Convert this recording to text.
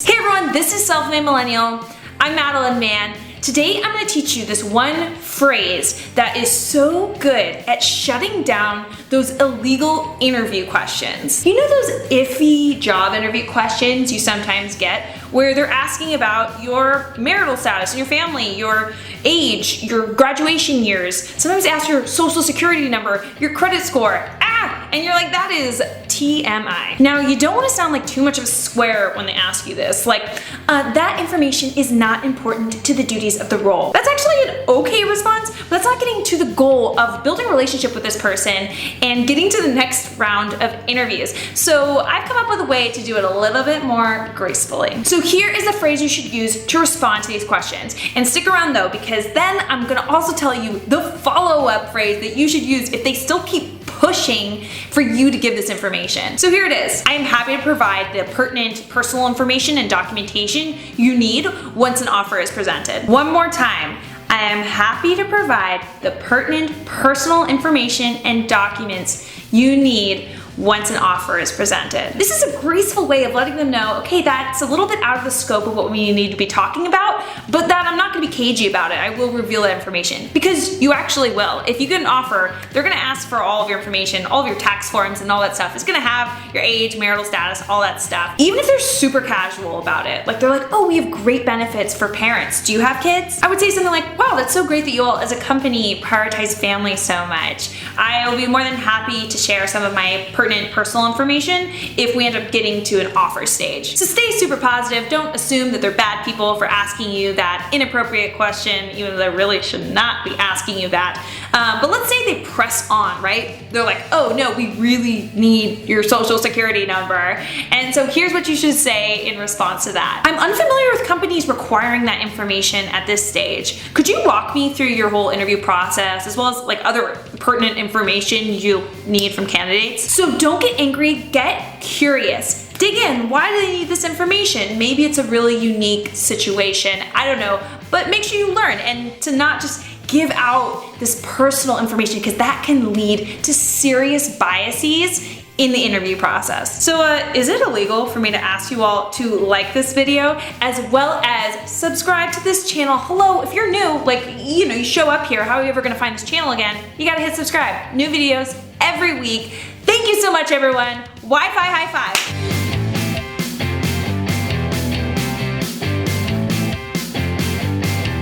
Hey everyone, this is Self-Made Millennial. I'm Madeline Mann. Today I'm going to teach you this one phrase that is so good at shutting down those illegal interview questions. You know those iffy job interview questions you sometimes get where they're asking about your marital status and your family, your age, your graduation years, sometimes they ask your social security number, your credit score, and you're like, that is TMI. Now, you don't want to sound like too much of a square when they ask you this, like, that information is not important to the duties of the role. That's actually an okay response, but that's not getting to the goal of building a relationship with this person and getting to the next round of interviews. So I've come up with a way to do it a little bit more gracefully. So here is the phrase you should use to respond to these questions. And stick around though, because then I'm gonna also tell you the follow-up phrase that you should use if they still keep pushing for you to give this information. So here it is. I am happy to provide the pertinent personal information and documentation you need once an offer is presented. One more time. I am happy to provide the pertinent personal information and documents you need once an offer is presented. This is a graceful way of letting them know, okay, that's a little bit out of the scope of what we need to be talking about, but that I'm not gonna be cagey about it. I will reveal that information because you actually will. If you get an offer, they're gonna ask for all of your information, all of your tax forms and all that stuff. It's gonna have your age, marital status, all that stuff. Even if they're super casual about it, like they're like, oh, we have great benefits for parents. Do you have kids? I would say something like, wow, that's so great that you all as a company prioritize family so much. I will be more than happy to share some of my pertinent personal information if we end up getting to an offer stage. So stay super positive. Don't assume that they're bad people for asking you that inappropriate question, even though they really should not be asking you that. But let's say they press on, right? They're like, oh no, we really need your social security number. And so here's what you should say in response to that. I'm unfamiliar with companies requiring that information at this stage. Could you walk me through your whole interview process as well as like other pertinent information you need from candidates? So don't get angry, get curious. Dig in, why do they need this information? Maybe it's a really unique situation, I don't know, but make sure you learn and to not just give out this personal information because that can lead to serious biases in the interview process. So is it illegal for me to ask you all to like this video as well as subscribe to this channel? Hello, if you're new, like, you know, you show up here, how are you ever gonna find this channel again? You gotta hit subscribe. New videos every week. Thank you so much, everyone. Wi-Fi high five.